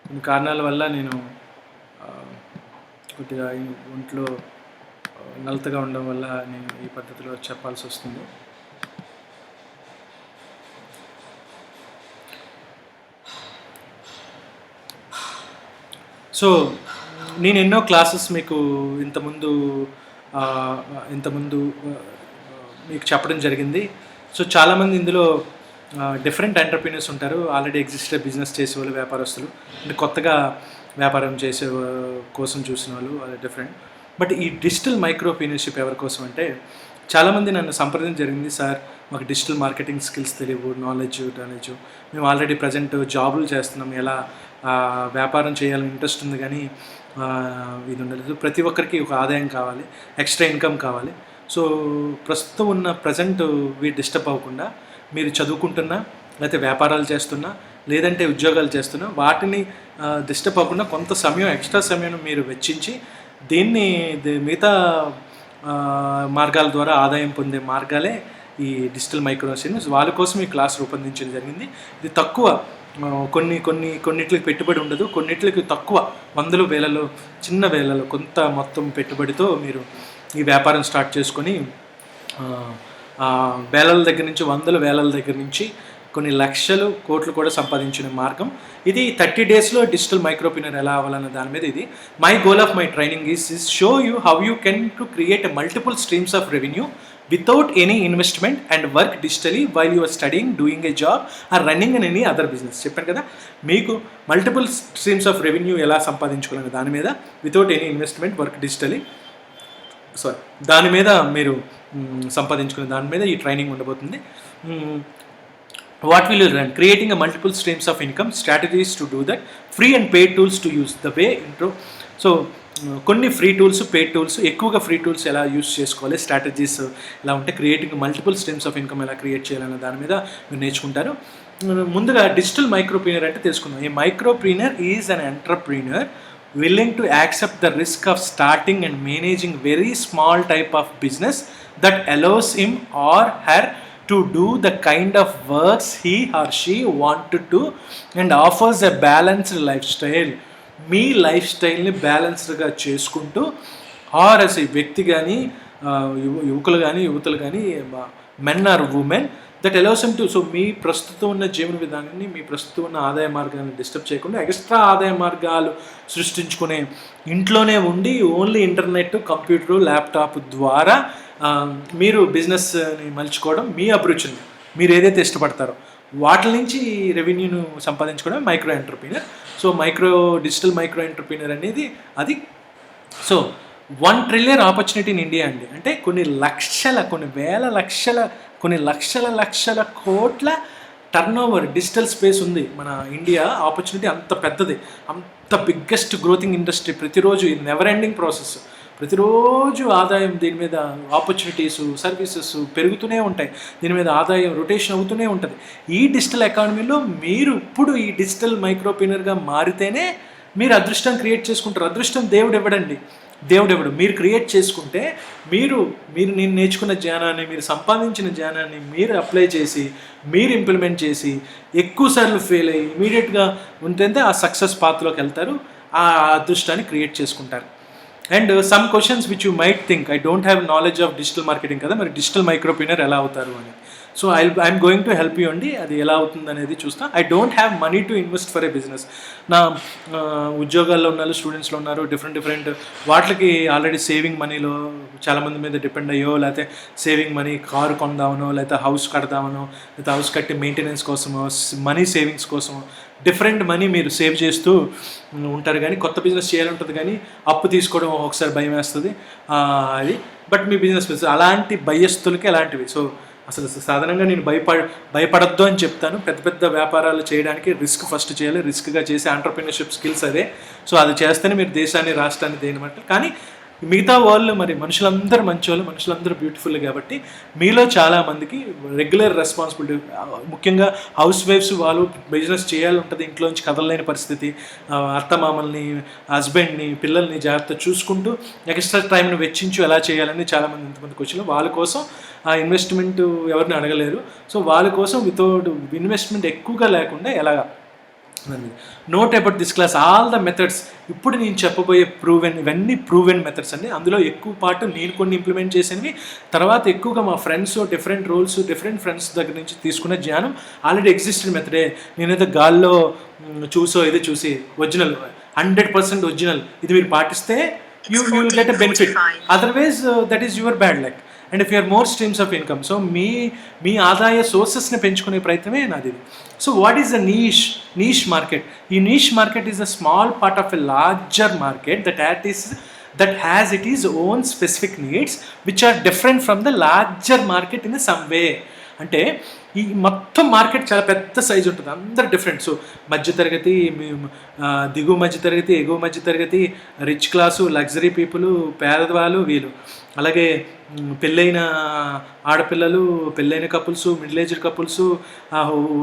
కొన్ని కారణాల వల్ల నేను కొద్దిగా ఈ ఒంట్లో నలతగా ఉండడం వల్ల నేను ఈ పద్ధతిలో చెప్పాల్సి వస్తుంది. సో నేను ఎన్నో క్లాసెస్ మీకు ఇంతకుముందు ఇంతకుముందు మీకు చెప్పడం జరిగింది. సో చాలామంది ఇందులో డిఫరెంట్ ఎంటర్‌ప్రెన్యూర్స్ ఉంటారు. ఆల్రెడీ ఎగ్జిస్టెడ్ బిజినెస్ చేసేవాళ్ళు, వ్యాపారస్తులు, అంటే కొత్తగా వ్యాపారం చేసే కోసం చూసిన వాళ్ళు, అది డిఫరెంట్. బట్ ఈ డిజిటల్ మైక్రోప్రెన్యూర్‌షిప్ ఎవరి కోసం అంటే, చాలామంది నన్ను సంప్రదించడం జరిగింది. సార్, మాకు డిజిటల్ మార్కెటింగ్ స్కిల్స్ తెలియవు, నాలెడ్జ్ మేము ఆల్రెడీ ప్రజెంట్ జాబులు చేస్తున్నాం, ఎలా వ్యాపారం చేయాలని ఇంట్రెస్ట్ ఉంది కానీ ఇది ఉండలేదు. ప్రతి ఒక్కరికి ఒక ఆదాయం కావాలి, ఎక్స్ట్రా ఇన్కమ్ కావాలి. సో ప్రస్తుతం ఉన్న ప్రజెంట్ డిస్టర్బ్ అవ్వకుండా మీరు చదువుకుంటున్నా, లేకపోతే వ్యాపారాలు చేస్తున్నా, లేదంటే ఉద్యోగాలు చేస్తున్నా, వాటిని డిస్టర్బ్ అవ్వకుండా కొంత సమయం, ఎక్స్ట్రా సమయం మీరు వెచ్చించి దీన్ని మిగతా మార్గాల ద్వారా ఆదాయం పొందే మార్గాలే ఈ డిజిటల్ మైక్రోప్రెన్యూర్స్. వాళ్ళ కోసం ఈ క్లాస్ రూపొందించడం జరిగింది. ఇది తక్కువ, కొన్నిట్లకి పెట్టుబడి ఉండదు, కొన్నిట్లకి తక్కువ, వందలు వేలలో, చిన్న వేలలో కొంత మొత్తం పెట్టుబడితో మీరు ఈ వ్యాపారం స్టార్ట్ చేసుకొని వేలల దగ్గర నుంచి, వందల వేలల దగ్గర నుంచి కొన్ని లక్షలు, కోట్లు కూడా సంపాదించిన మార్గం ఇది. 30 డేస్లో డిజిటల్ మైక్రోప్రెన్యూర్ ఎలా అవ్వాలన్న దాని మీద ఇది. My goal of my training is show you how you can to create multiple streams of revenue without any investment and work digitally while you are studying, doing a job or running in any other business. చెప్పాను కదా, మీకు multiple streams of revenue ఎలా సంపాదించుకోవాలనే దాని మీద, without any investment, work digitally, దాని మీద మీరు సంపాదించుకునే దాని మీద ఈ ట్రైనింగ్ ఉండబోతుంది. What will you learn? Creating a multiple streams of income, strategies to do that, free and paid tools to use the way intro. So కొన్ని ఫ్రీ టూల్స్, పెయిడ్ టూల్స్, ఎక్కువగా ఫ్రీ టూల్స్ ఎలా use చేసుకోవాలి, strategies ఎలా ఉంటే, creating multiple streams of income ఎలా create చేయాలన్న దాని మీద మీరు నేర్చుకుంటారు. ముందుగా డిజిటల్ మైక్రోప్రెన్యూర్ అంటే తెలుసుకుందాం. A micropreneur is an entrepreneur willing to accept the risk of starting and managing very small type of business that allows him or her to do the kind of works he or she want to do and offers a balanced lifestyle. Me life స్టైల్ని బ్యాలెన్స్డ్గా చేసుకుంటూ, are as a వ్యక్తి కానీ, యువకులు కానీ, యువతలు కానీ, men or women, that allows him to. So మీ ప్రస్తుతం ఉన్న జీవన విధానాన్ని, మీ ప్రస్తుతం ఉన్న ఆదాయ మార్గాన్ని డిస్టర్బ్ చేయకుండా ఎక్స్ట్రా ఆదాయ మార్గాలు సృష్టించుకునే, ఇంట్లోనే ఉండి ఓన్లీ ఇంటర్నెట్, కంప్యూటర్, ల్యాప్టాప్ ద్వారా మీరు బిజినెస్ని మలుచుకోవడం, మీ అభిరుచిని, మీరు ఏదైతే ఇష్టపడతారో వాటి నుంచి రెవెన్యూను సంపాదించుకోవడం micro entrepreneur. So digital micro entrepreneur అనేది అది. So 1 trillion opportunity in India అండి. అంటే కొన్ని లక్షల, కొన్ని వేల లక్షల, కొన్ని లక్షల కోట్ల టర్నోవర్ డిజిటల్ స్పేస్ ఉంది మన ఇండియా. ఆపర్చునిటీ అంత పెద్దది, అంత బిగ్గెస్ట్ గ్రోతింగ్ ఇండస్ట్రీ. ప్రతిరోజు ఇది నెవర్ ఎండింగ్ ప్రాసెస్. ప్రతిరోజు ఆదాయం, దీని మీద ఆపర్చునిటీసు, సర్వీసెస్ పెరుగుతూనే ఉంటాయి, దీని మీద ఆదాయం రొటేషన్ అవుతూనే ఉంటుంది. ఈ డిజిటల్ ఎకానమీలో మీరు ఇప్పుడు ఈ డిజిటల్ మైక్రోప్రెన్యూర్గా మారితేనే మీరు అదృష్టం క్రియేట్ చేసుకుంటారు. అదృష్టం దేవుడు ఇవ్వడండి, దేవుడు ఇవ్వడు, మీరు క్రియేట్ చేసుకుంటే, మీరు నేను నేర్చుకున్న జ్ఞానాన్ని, మీరు సంపాదించిన జ్ఞానాన్ని మీరు అప్లై చేసి, మీరు ఇంప్లిమెంట్ చేసి, ఎక్కువసార్లు ఫెయిల్ అయ్యి ఇమీడియట్గా ఉంటే ఆ సక్సెస్ పాత్లోకి వెళ్తారు, ఆ అదృష్టాన్ని క్రియేట్ చేసుకుంటారు. And some questions which you might think, I don't have knowledge of digital marketing కదా, మరి డిజిటల్ మైక్రోప్రెన్యూర్ ఎలా అవుతారు అని. So I'm going to help you అండి, అది ఎలా అవుతుంది అనేది చూస్తాం. I don't have money to invest for a business. నా ఉద్యోగాల్లో ఉన్నారు, స్టూడెంట్స్లో ఉన్నారు, డిఫరెంట్ వాటికి ఆల్రెడీ సేవింగ్ మనీలో చాలామంది మీద డిపెండ్ అయ్యో, లేకపోతే సేవింగ్ మనీ కారు కొందామనో, లేకపోతే హౌస్ కడదామనో, లేకపోతే హౌస్ కట్టి మెయింటెనెన్స్ కోసమో, మనీ సేవింగ్స్ కోసమో, డిఫరెంట్ మనీ మీరు సేవ్ చేస్తూ ఉంటారు. కానీ కొత్త బిజినెస్ చేయాలంటుంది, కానీ అప్పు తీసుకోవడం ఒకసారి భయం వేస్తుంది అది. బట్ మీ బిజినెస్ అలాంటి భయస్థులకి అలాంటివి. సో అసలు సాధారణంగా నేను భయపడద్దు అని చెప్తాను. పెద్ద వ్యాపారాలు చేయడానికి రిస్క్ ఫస్ట్ చేయాలి, రిస్క్గా చేసే ఎంటర్‌ప్రెన్యూర్‌షిప్ స్కిల్స్ అదే. సో అది చేస్తేనే మీరు దేశాన్ని, రాష్ట్రాన్ని దేనిమంటే. కానీ మిగతా వాళ్ళు, మరి మనుషులందరూ మంచివాళ్ళు, మనుషులందరూ బ్యూటిఫుల్ కాబట్టి మీలో చాలామందికి రెగ్యులర్ రెస్పాన్సిబిలిటీ, ముఖ్యంగా హౌస్ వైఫ్స్, వాళ్ళు బిజినెస్ చేయాలి ఉంటుంది, ఇంట్లోంచి కదలలేని పరిస్థితి, అత్తమామల్ని, హస్బెండ్ని, పిల్లల్ని జాగ్రత్త చూసుకుంటూ ఎక్స్ట్రా టైంని వెచ్చించు ఎలా చేయాలని చాలామంది ఇంతమందికి వచ్చిన వాళ్ళ కోసం ఆ ఇన్వెస్ట్మెంట్ ఎవరిని అడగలేరు. సో వాళ్ళ కోసం వితౌట్ ఇన్వెస్ట్మెంట్ ఎక్కువగా లేకుండా note about this class all the methods. ఇప్పుడు నేను చెప్పబోయే ఇవన్నీ ప్రూవెన్ మెథడ్స్ అండి. అందులో ఎక్కువ పాటు నేను కొన్ని ఇంప్లిమెంట్ చేసినవి, తర్వాత ఎక్కువగా మా friends different roles different friends దగ్గర నుంచి తీసుకున్న జ్ఞానం ఆల్రెడీ ఎగ్జిస్టెడ్ మెథడే. నేనైతే గాల్లో చూసి ఒరిజినల్ 100% ఒరిజినల్ ఇది మీరు పాటిస్తే you will get a benefit, otherwise that is your bad luck. And if you are more streams of income, so మీ ఆదాయ సోర్సెస్ని పెంచుకునే ప్రయత్నమే నాది. So what is the niche market? ఈ niche market is a small part of a larger market that has its own specific needs which are different from the larger market in some way. అంటే ఈ మొత్తం market చాలా పెద్ద size ఉంటుంది, అందరు different. So మధ్యతరగతి, దిగువ మధ్యతరగతి, ఎగువ మధ్యతరగతి, రిచ్ క్లాసు, లగ్జరీ పీపుల్, పేదవాళ్ళు వీళ్ళు, అలాగే పెళ్ళైన ఆడపిల్లలు, పెళ్ళైన కపుల్స్, మిడిల్ ఏజ్డ్ కపుల్స్,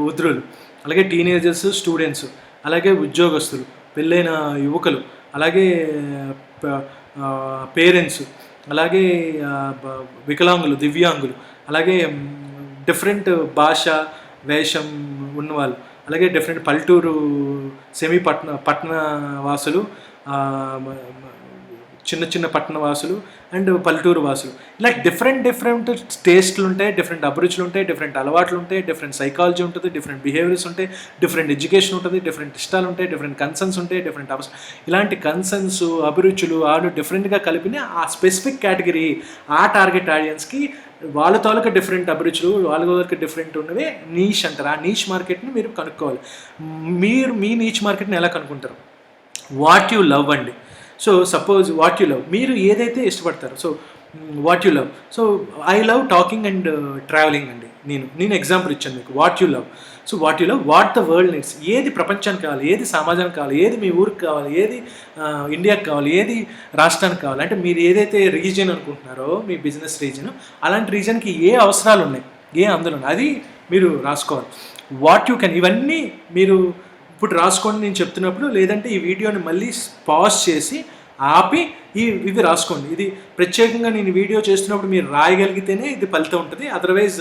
వృద్ధులు, అలాగే టీనేజర్స్, స్టూడెంట్స్, అలాగే ఉద్యోగస్తులు, పెళ్ళైన యువకులు, అలాగే పేరెంట్స్, అలాగే వికలాంగులు, దివ్యాంగులు, అలాగే డిఫరెంట్ భాష వేషం ఉన్నవాళ్ళు, అలాగే డిఫరెంట్ పల్లెటూరు పట్టణ వాసులు, చిన్న పట్టణ వాసులు అండ్ పల్లెటూరు వాసులు, ఇలా డిఫరెంట్ టేస్ట్లు ఉంటాయి, డిఫరెంట్ అభిరుచులు ఉంటాయి, డిఫరెంట్ అలవాట్లు ఉంటాయి, డిఫరెంట్ సైకాలజీ ఉంటుంది, డిఫరెంట్ బిహేవియర్స్ ఉంటాయి, డిఫరెంట్ ఎడ్యుకేషన్ ఉంటుంది, డిఫరెంట్ ఇష్టాలు ఉంటాయి, డిఫరెంట్ కన్సర్న్స్ ఉంటాయి, డిఫరెంట్ ఇలాంటి కన్సర్న్స్, అభిరుచులు వాళ్ళు డిఫరెంట్గా కలిపిన ఆ స్పెసిఫిక్ కేటగిరీ, ఆ టార్గెట్ ఆడియన్స్కి వాళ్ళ తాలూకా డిఫరెంట్ అభిరుచులు, వాళ్ళ తాలూకా డిఫరెంట్ ఉన్నవే నీష్ అంటారు. ఆ నీష్ మార్కెట్ని మీరు కనుక్కోవాలి. మీ నీష్ మార్కెట్ని ఎలా కనుక్కుంటారు? వాట్ యు లవ్ అండి. So suppose what you love, మీరు ఏదైతే ఇష్టపడతారో, so what you love. So I love talking and travelling అండి. నేను ఎగ్జాంపుల్ ఇచ్చాను మీకు. What you love, so what you love, what the world needs. ఏది ప్రపంచానికి కావాలి, ఏది సమాజానికి కావాలి, ఏది మీ ఊరికి కావాలి, ఏది ఇండియాకి కావాలి, ఏది రాష్ట్రానికి కావాలి, అంటే మీరు ఏదైతే రీజియన్ అనుకుంటున్నారో మీ బిజినెస్ రీజియన్, అలాంటి రీజియన్కి ఏ అవసరాలు ఉన్నాయి, ఏ అందులో అది మీరు రాసుకోవాలి. వాట్ యు కెన్, ఇవన్నీ మీరు ఇప్పుడు రాసుకోండి నేను చెప్తున్నప్పుడు, లేదంటే ఈ వీడియోని మళ్ళీ పాజ్ చేసి ఆపి ఇవి రాసుకోండి. ఇది ప్రత్యేకంగా నేను వీడియో చేస్తున్నప్పుడు మీరు రాయగలిగితేనే ఇది ఫలితం ఉంటుంది, అదర్వైజ్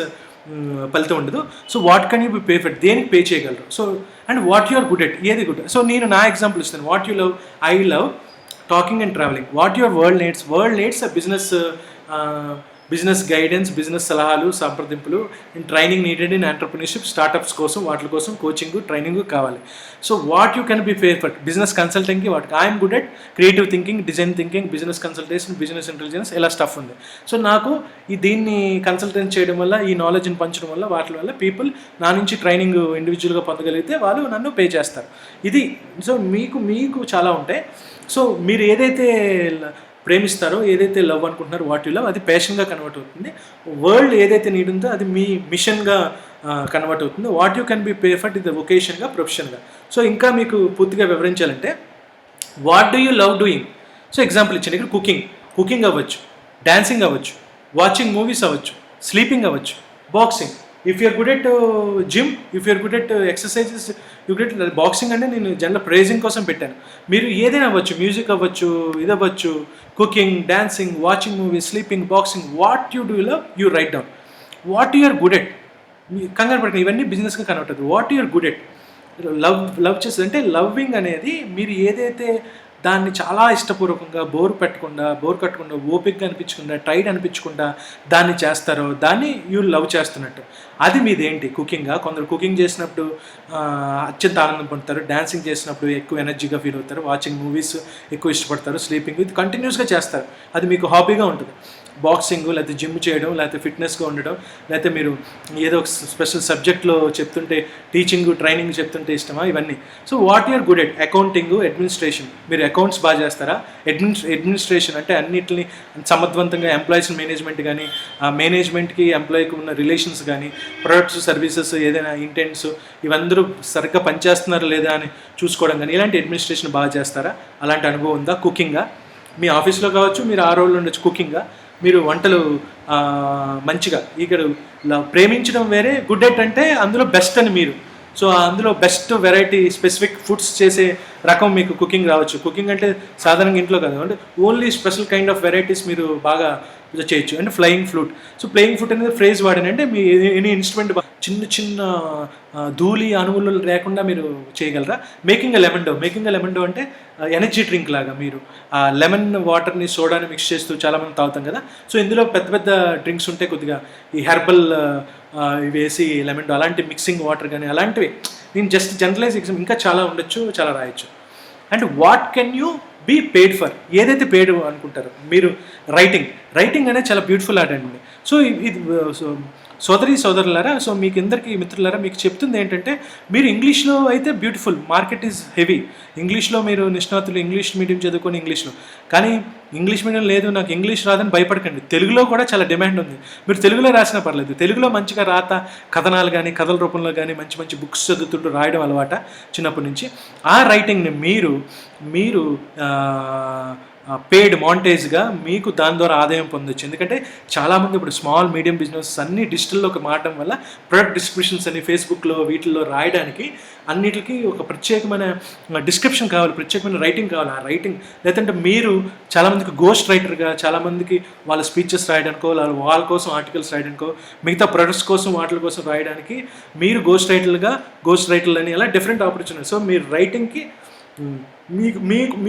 ఫలితం ఉండదు. So what can you be pay for, దేనికి పే చేయగలరు. So and what you are good at, ఏది గుడ్. సో నేను నా ఎగ్జాంపుల్ ఇస్తాను. What you love, I love talking and travelling. What your world needs business guidance, business సలహాలు, సంప్రదింపులు, and training needed in entrepreneurship, startups కోసం, వాటి కోసం coaching, training కావాలి. So what you can be pay for, business కన్సల్టింగ్కి వాటికి I'm good at creative thinking, design thinking, business consultation, business intelligence, ఇలా stuff ఉంది. సో నాకు దీన్ని కన్సల్టెన్స్ చేయడం వల్ల, ఈ నాలెడ్జ్ని పంచడం వల్ల, వాటి వల్ల పీపుల్ నా నుంచి ట్రైనింగ్ ఇండివిజువల్గా పొందగలిగితే వాళ్ళు నన్ను పే చేస్తారు. ఇది. సో మీకు చాలా ఉంటాయి. సో మీరు ఏదైతే ప్రేమిస్తారో, ఏదైతే లవ్ అనుకుంటున్నారో, వాట్ యు లవ్, అది ప్యాషన్గా కన్వర్ట్ అవుతుంది. వరల్డ్ ఏదైతే నీడ్ ఉందో అది మీ మిషన్గా కన్వర్ట్ అవుతుంది. What you can be pay for ఇది వొకేషన్గా, ప్రొఫెషన్గా. సో ఇంకా మీకు పూర్తిగా వివరించాలంటే what do you love doing. So example ఇచ్చాను ఇక్కడ. కుకింగ్ అవ్వచ్చు, డాన్సింగ్ అవ్వచ్చు, వాచింగ్ మూవీస్ అవ్వచ్చు, స్లీపింగ్ అవ్వచ్చు, boxing. If you're good at gym, if you're good at exercises, you good at boxing. అంటే నేను జనరల్ ప్రైజింగ్ కోసం పెట్టాను. మీరు ఏదైనా అవ్వచ్చు, మ్యూజిక్ అవ్వచ్చు, ఇది అవ్వచ్చు, cooking, dancing, watching movies, sleeping, boxing. What you do love, you write down. What you're good at, కంగారు పడకండి, ఇవన్నీ బిజినెస్గా కన్వర్ట్ అవుతుంది. What you're good at, love చేస్తుంది అంటే లవ్వింగ్ అనేది మీరు ఏదైతే దాన్ని చాలా ఇష్టపూర్వకంగా బోర్ కట్టకుండా, ఓపిక్గా అనిపించకుండా, టైట్ అనిపించకుండా దాన్ని చేస్తారో దాన్ని యూ లవ్ చేస్తున్నట్టు. అది మీదేంటి? కుకింగ్గా. కొందరు కుకింగ్ చేసినప్పుడు అత్యంత ఆనందం పొందుతారు, డాన్సింగ్ చేసినప్పుడు ఎక్కువ ఎనర్జీగా ఫీల్ అవుతారు, వాచింగ్ మూవీస్ ఎక్కువ ఇష్టపడతారు, స్లీపింగ్ ఇది కంటిన్యూస్గా చేస్తారు, అది మీకు హాబీగా ఉంటుంది. బాక్సింగ్, లేకపోతే జిమ్ చేయడం, లేకపోతే ఫిట్నెస్గా ఉండడం, లేకపోతే మీరు ఏదో ఒక స్పెషల్ సబ్జెక్ట్లో చెప్తుంటే, టీచింగ్, ట్రైనింగ్ చెప్తుంటే ఇష్టమా, ఇవన్నీ. So what you're good at, accounting, administration. మీరు అకౌంట్స్ బాగా చేస్తారా? అడ్మినిస్ట్రేషన్ అంటే అన్నిటిని సమర్థవంతంగా ఎంప్లాయీస్ మేనేజ్మెంట్ కానీ, మేనేజ్మెంట్కి ఎంప్లాయీకి ఉన్న రిలేషన్స్ కానీ, ప్రొడక్ట్స్, సర్వీసెస్, ఏదైనా ఇంటెంట్స్ ఇవందరూ సరిగ్గా పనిచేస్తున్నారా లేదా అని చూసుకోవడం కానీ, ఇలాంటి అడ్మినిస్ట్రేషన్ బాగా చేస్తారా? అలాంటి అనుభవం ఉందా? కుకింగ్గా, మీ ఆఫీస్లో కావచ్చు, మీరు ఆ రోల్లో ఉండొచ్చు. కుకింగ్గా మీరు వంటలు మంచిగా, ఇక్కడ ప్రేమించడం వేరే, గుడ్ ఎట్ అంటే అందులో బెస్ట్ అని మీరు. సో అందులో బెస్ట్ వెరైటీ స్పెసిఫిక్ ఫుడ్స్ చేసే రకం మీకు కుకింగ్ రావచ్చు. కుకింగ్ అంటే సాధారణంగా ఇంట్లో కాదు, అంటే only special kind of varieties మీరు బాగా చేయొచ్చు. And flying flute. So flying flute అనేది ఫ్రేజ్ వాడినంటే మీ ఎనీ ఇన్స్ట్రుమెంట్ చిన్న చిన్న ధూళి అణువులు లేకుండా మీరు చేయగలరా. మేకింగ్ ఎ లెమన్ డో అంటే ఎనర్జీ డ్రింక్ లాగా మీరు ఆ లెమన్ వాటర్ని సోడాని మిక్స్ చేస్తూ చాలామంది తాగుతాం కదా. సో ఇందులో పెద్ద పెద్ద డ్రింక్స్ ఉంటే కొద్దిగా ఈ హెర్బల్ ఇవి వేసి లెమన్ డో అలాంటి మిక్సింగ్ వాటర్ కానీ అలాంటివి నేను జస్ట్ జనరలైజ్ ఎగ్జామ్ ఇంకా చాలా ఉండొచ్చు, చాలా రాయొచ్చు. And what can you be paid for, ఏదైతే పేడ్ అనుకుంటారో మీరు. రైటింగ్ అనేది చాలా బ్యూటిఫుల్ ఆర్ట్ అండి. సో ఇది సోదరులారా, సో మీకు అందరికీ మిత్రులారా మీకు చెప్తుంది ఏంటంటే మీరు ఇంగ్లీష్లో అయితే బ్యూటిఫుల్, మార్కెట్ ఈజ్ హెవీ. ఇంగ్లీష్లో మీరు నిష్ణాతులు, ఇంగ్లీష్ మీడియం చదువుకొని ఇంగ్లీష్లో, కానీ ఇంగ్లీష్ మీడియం లేదు నాకు ఇంగ్లీష్ రాదని భయపడకండి. తెలుగులో కూడా చాలా డిమాండ్ ఉంది. మీరు తెలుగులో రాసినా పర్లేదు. తెలుగులో మంచిగా రాత కథనాలు కానీ కథల రూపంలో కానీ మంచి మంచి బుక్స్ చదువుతుంటూ రాయడం అలవాట చిన్నప్పటి నుంచి. ఆ రైటింగ్ని మీరు పేడ్ మాంటేజ్గా మీకు దాని ద్వారా ఆదాయం పొందొచ్చు. ఎందుకంటే చాలామంది ఇప్పుడు స్మాల్ మీడియం బిజినెస్ అన్ని డిజిటల్లోకి మారడం వల్ల ప్రొడక్ట్ డిస్క్రిప్షన్స్ అని ఫేస్బుక్లో వీటిల్లో రాయడానికి అన్నిటికీ ఒక ప్రత్యేకమైన డిస్క్రిప్షన్ కావాలి, ప్రత్యేకమైన రైటింగ్ కావాలి. ఆ రైటింగ్ లేదంటే మీరు చాలామందికి గోస్ట్ రైటర్గా, చాలామందికి వాళ్ళ స్పీచెస్ రాయడానికో వాళ్ళ కోసం ఆర్టికల్స్ రాయడానికో మిగతా ప్రొడక్ట్స్ కోసం వాటి కోసం రాయడానికి మీరు గోస్ట్ రైటర్లు అని అలా డిఫరెంట్ ఆపర్చునిటీ. సో మీరు రైటింగ్కి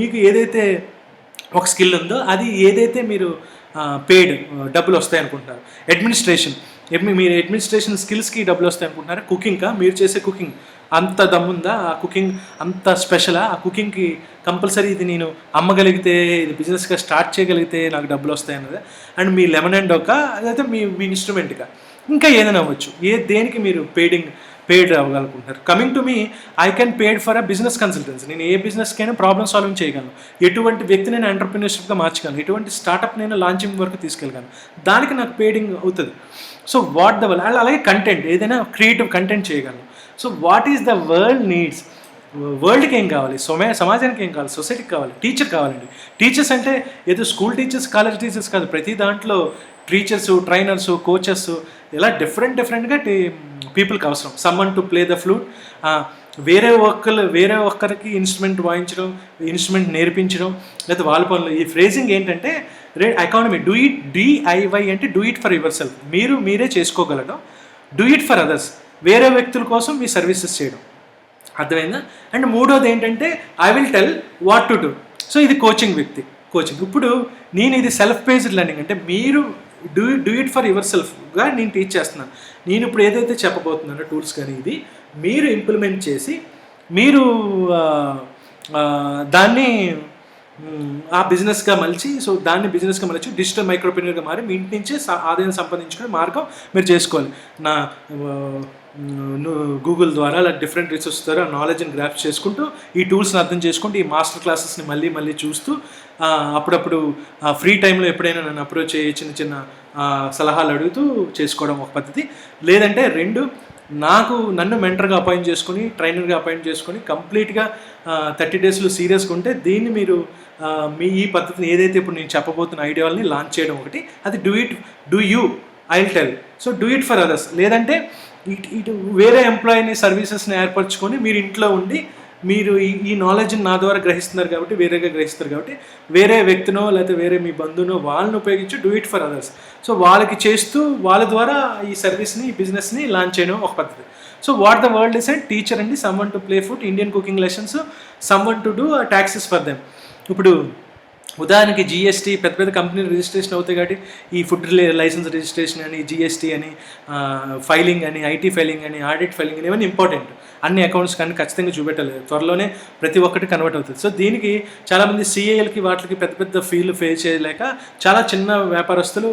మీకు ఏదైతే ఒక స్కిల్ ఉందో అది ఏదైతే మీరు పేడ్ డబ్బులు వస్తాయి అనుకుంటున్నారు. మీరు అడ్మినిస్ట్రేషన్ స్కిల్స్కి డబ్బులు వస్తాయి అనుకుంటున్నారు. కుకింగ్గా మీరు చేసే కుకింగ్ అంత దమ్ముందా, ఆ కుకింగ్ అంత స్పెషలా, ఆ కుకింగ్కి కంపల్సరీ ఇది నేను అమ్మగలిగితే, ఇది బిజినెస్గా స్టార్ట్ చేయగలిగితే నాకు డబ్బులు వస్తాయి అన్నది. అండ్ మీ లెమన్ అండ్ ఒక అదైతే మీ ఇన్స్ట్రుమెంట్గా ఇంకా ఏదైనా అవ్వచ్చు. దేనికి మీరు పేడ్ అవ్వగలుగుతున్నారు. Coming to me, I can paid for a business consultancy. నేను ఏ బిజినెస్కైనా ప్రాబ్లమ్ సాల్వింగ్ చేయగలను, ఎటువంటి వ్యక్తిని నేను ఎంటర్ప్రినర్షిప్గా మార్చగలను, ఎటువంటి స్టార్టప్ నేను లాంచింగ్ వరకు తీసుకెళ్ళగలను, దానికి నాకు పేడింగ్ అవుతుంది. సో అలాగే కంటెంట్, ఏదైనా క్రియేటివ్ కంటెంట్ చేయగలను. So what is the world needs, వరల్డ్కి ఏం కావాలి, సమాజానికి ఏం కావాలి, సొసైటీకి కావాలి, టీచర్ కావాలండి. టీచర్స్ అంటే ఏదో స్కూల్ టీచర్స్, కాలేజ్ టీచర్స్ కాదు, ప్రతి దాంట్లో టీచర్స్, ట్రైనర్స్, కోచెస్ ఇలా డిఫరెంట్గా పీపుల్కి అవసరం. Someone to play the flute, వేరే ఒక్కరికి ఇన్స్ట్రుమెంట్ వాయించడం, ఇన్స్ట్రుమెంట్ నేర్పించడం, లేదా వాళ్ళ పనులు. ఈ ఫ్రేజింగ్ ఏంటంటే ఎకానమీ, DIY అంటే do it for your self, మీరే చేసుకోగలడం. డూ ఇట్ ఫర్ అదర్స్, వేరే వ్యక్తుల కోసం మీ సర్వీసెస్ చేయడం. అర్థమైందా? అండ్ మూడోది ఏంటంటే I will tell what to do. So ఇది కోచింగ్. ఇప్పుడు నేను ఇది సెల్ఫ్ బేస్డ్ లెర్నింగ్, అంటే మీరు డూ ఇట్ ఫర్ యువర్ సెల్ఫ్గా నేను టీచ్ చేస్తున్నాను. నేను ఇప్పుడు ఏదైతే చెప్పబోతున్నానో టూల్స్ కానీ ఇది మీరు ఇంప్లిమెంట్ చేసి మీరు దాన్ని ఆ బిజినెస్గా మలిచి, సో దాన్ని బిజినెస్గా మలిచి డిజిటల్ మైక్రోప్రెన్యూర్గా మారి మీ ఇంటి నుంచే ఆదాయం సంపాదించుకునే మార్గం మీరు చేసుకోవాలి. గూగుల్ ద్వారా అలా డిఫరెంట్ రీసెర్చ్ ద్వారా నాలెడ్జ్ని గ్రాప్ చేసుకుంటూ, ఈ టూల్స్ని అర్థం చేసుకుంటూ, ఈ మాస్టర్ క్లాసెస్ని మళ్ళీ చూస్తూ, అప్పుడప్పుడు ఫ్రీ టైంలో ఎప్పుడైనా నన్ను అప్రోచ్ అయ్యి చిన్న సలహాలు అడుగుతూ చేసుకోవడం ఒక పద్ధతి. లేదంటే నన్ను మెంటర్గా అపాయింట్ చేసుకొని, ట్రైనర్గా అపాయింట్ చేసుకొని కంప్లీట్గా 30 డేస్లో సీరియస్గా ఉంటే దీన్ని మీరు ఈ పద్ధతిని ఏదైతే ఇప్పుడు నేను చెప్పబోతున్న ఐడియాలని లాంచ్ చేయడం ఒకటి. అది do you I will tell. So do it for others. లేదంటే ఇటు వేరే ఎంప్లాయీని, సర్వీసెస్ని ఏర్పరచుకొని మీరు ఇంట్లో ఉండి మీరు ఈ నాలెడ్జ్ని నా ద్వారా గ్రహిస్తున్నారు కాబట్టి, వేరేగా గ్రహిస్తారు కాబట్టి, వేరే వ్యక్తినో లేకపోతే వేరే మీ బంధువునో వాళ్ళని ఉపయోగించి do it for others. So వాళ్ళకి చేస్తూ వాళ్ళ ద్వారా ఈ సర్వీస్ని, ఈ బిజినెస్ని లాంచ్ చేయడం ఒక పద్ధతి. So what the world is and teacher అండి, someone to play food, Indian cooking lessons, someone to do taxes for them. ఇప్పుడు ఉదాహరణకి GST, పెద్ద కంపెనీలు రిజిస్ట్రేషన్ అవుతాయి కాబట్టి ఈ ఫుడ్ లైసెన్స్ రిజిస్ట్రేషన్ అని, GST అని, ఫైలింగ్ అని, IT ఫైలింగ్ అని, ఆడిట్ ఫైలింగ్ అని, ఇవన్నీ ఇంపార్టెంట్. అన్ని అకౌంట్స్ కానీ ఖచ్చితంగా చూపెట్టలేదు, త్వరలోనే ప్రతి ఒక్కటి కన్వర్ట్ అవుతుంది. సో దీనికి చాలామంది CALకి వాటికి పెద్ద ఫీల్డ్ ఫేస్ చేయలేక చాలా చిన్న వ్యాపారస్తులు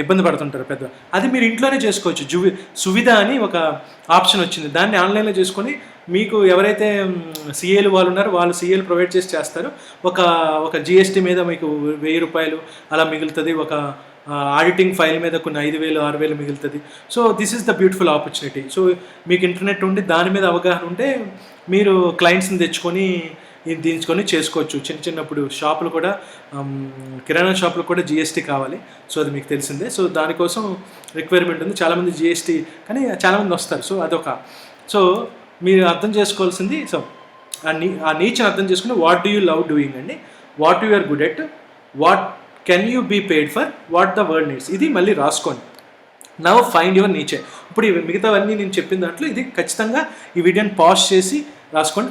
ఇబ్బంది పడుతుంటారు. అది మీరు ఇంట్లోనే చేసుకోవచ్చు. సువిధ అని ఒక ఆప్షన్ వచ్చింది, దాన్ని ఆన్లైన్లో చేసుకొని మీకు ఎవరైతే CAL వాళ్ళు ఉన్నారో వాళ్ళు CAL ప్రొవైడ్ చేస్తారు. ఒక GST మీద మీకు 1000 రూపాయలు అలా మిగులుతుంది. ఒక ఆడిటింగ్ ఫైల్ మీద కొన్ని 5000, 6000 మిగులుతుంది. So this is the beautiful opportunity. So మీకు ఇంటర్నెట్ ఉండి దాని మీద అవగాహన ఉంటే మీరు క్లయింట్స్ని దించుకొని చేసుకోవచ్చు. చిన్నప్పుడు షాపులు కూడా, కిరాణా షాపులు కూడా GST కావాలి. సో అది మీకు తెలిసిందే. సో దానికోసం రిక్వైర్మెంట్ ఉంది. చాలామంది GST కానీ చాలామంది వస్తారు. సో సో మీరు అర్థం చేసుకోవాల్సింది, సో ఆ నీచ్ని అర్థం చేసుకుని what do you love doing అండి, what you are good at, what can you be paid for what the world needs. ఇది మళ్ళీ రాసుకోండి. Now find your niche. ఇప్పుడు మిగతావన్నీ నేను చెప్పిన దాంట్లో ఇది ఖచ్చితంగా ఈ వీడియోని పాజ్ చేసి రాసుకోండి.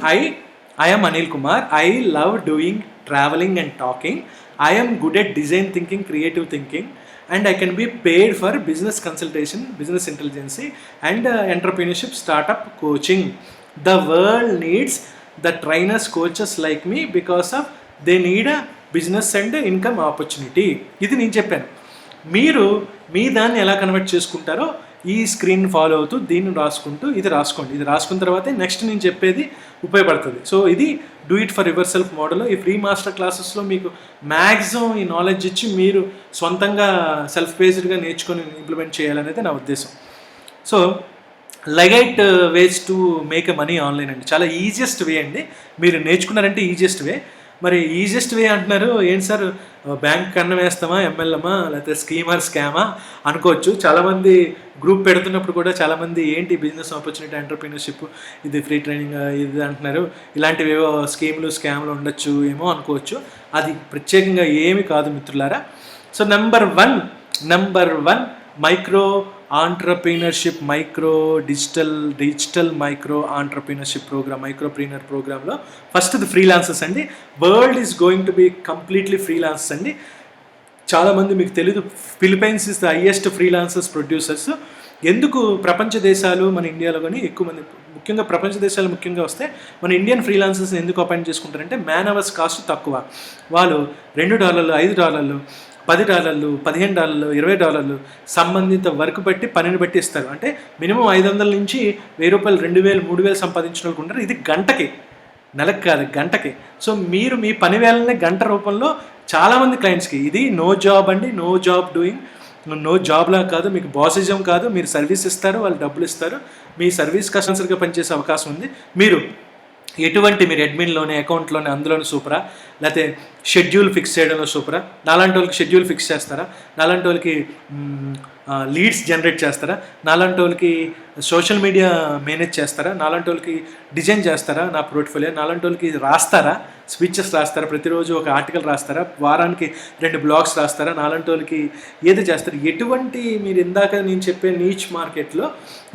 I am Anil Kumar. I love doing travelling and talking. I am good at design thinking, creative thinking, and I can be paid for business consultation, business intelligence, and entrepreneurship startup coaching. The world needs the trainers, coaches like me because of they need a business and income opportunity. ఇది నేను చెప్పాను. మీరు మీ దాన్ని ఎలా convert చేసుకుంటారో ఈ screen follow అవుతూ దీన్ని రాసుకుంటూ ఇది రాసుకోండి. ఇది రాసుకున్న తర్వాతే నెక్స్ట్ నేను చెప్పేది ఉపయోగపడుతుంది. సో ఇది do it for your self model. ఈ ఫ్రీ మాస్టర్ క్లాసెస్లో మీకు మ్యాక్సిమం ఈ నాలెడ్జ్ ఇచ్చి మీరు సొంతంగా సెల్ఫ్ బేస్డ్గా నేర్చుకొని ఇంప్లిమెంట్ చేయాలనేది నా ఉద్దేశం. So legit ways to make a money online అండి. చాలా ఈజియెస్ట్ వే అండి. మీరు నేర్చుకున్నారంటే ఈజియెస్ట్ వే. మరి ఈజియెస్ట్ వే అంటున్నారు ఏంటి సార్, బ్యాంక్ కన్నా వేస్తామా, ఎంఎల్ఎమా, లేకపోతే స్కీమర్, స్కామా అనుకోవచ్చు. చాలామంది గ్రూప్ పెడుతున్నప్పుడు కూడా చాలామంది ఏంటి బిజినెస్ ఆపర్చునిటీ, ఎంటర్ప్రీనర్షిప్, ఇది ఫ్రీ ట్రైనింగ్ ఇది అంటున్నారు, ఇలాంటివి ఏవో స్కీమ్లు స్కామ్లు ఉండొచ్చు ఏమో అనుకోవచ్చు. అది ప్రత్యేకంగా ఏమి కాదు మిత్రులారా. So number one micro entrepreneurship, digital micro entrepreneurship program, micropreneur ప్రోగ్రాంలో ఫస్ట్ది ఫ్రీలాన్సర్స్ అండి. World is going to be completely freelancers అండి. చాలామంది మీకు తెలీదు, Philippines is the highest freelancers producers. ఎందుకు ప్రపంచ దేశాలు మన ఇండియాలో కానీ ఎక్కువ మంది, ముఖ్యంగా ప్రపంచ దేశాలు ముఖ్యంగా వస్తే మన ఇండియన్ ఫ్రీలాన్సర్స్ని ఎందుకు అపాయింట్ చేసుకుంటారంటే మ్యాన్ అవర్స్ కాస్ట్ తక్కువ. వాళ్ళు $2, $5, $10, $15, $20 సంబంధిత వర్క్ బట్టి పనిని బట్టి ఇస్తారు. అంటే మినిమం 500 నుంచి ₹1000, 2000, 3000 సంపాదించిన వాళ్ళకి ఉంటారు. ఇది గంటకి, నెలకు కాదు గంటకి. సో మీరు మీ పని వేళనే గంట రూపంలో చాలామంది క్లయింట్స్కి, ఇది నో జాబ్ అండి, నో జాబ్ డూయింగ్, నో జాబ్లా కాదు, మీకు బాసిజం కాదు. మీరు సర్వీస్ ఇస్తారు, వాళ్ళు డబ్బులు ఇస్తారు, మీ సర్వీస్ కస్టమర్స్గా పనిచేసే అవకాశం ఉంది. మీరు అడ్మిన్లోనే, అకౌంట్లోనే, అందులోనే సూపరా, లేకపోతే షెడ్యూల్ ఫిక్స్ చేయడంలో సూపరా, నాలాంటి వాళ్ళకి షెడ్యూల్ ఫిక్స్ చేస్తారా, నాలాంటి వాళ్ళకి లీడ్స్ జనరేట్ చేస్తారా, నాలాంటి వాళ్ళకి సోషల్ మీడియా మేనేజ్ చేస్తారా, నాలాంటి వాళ్ళకి డిజైన్ చేస్తారా నా పోర్ట్ఫోలియో, నాలాంటి వాళ్ళకి రాస్తారా, స్పీచెస్ రాస్తారా, ప్రతిరోజు ఒక ఆర్టికల్ రాస్తారా, వారానికి 2 బ్లాగ్స్ రాస్తారా, నాలాంటి వాళ్ళకి ఏది చేస్తారు. ఎటువంటి మీరు ఇందాక నేను చెప్పే నీచ్ మార్కెట్లో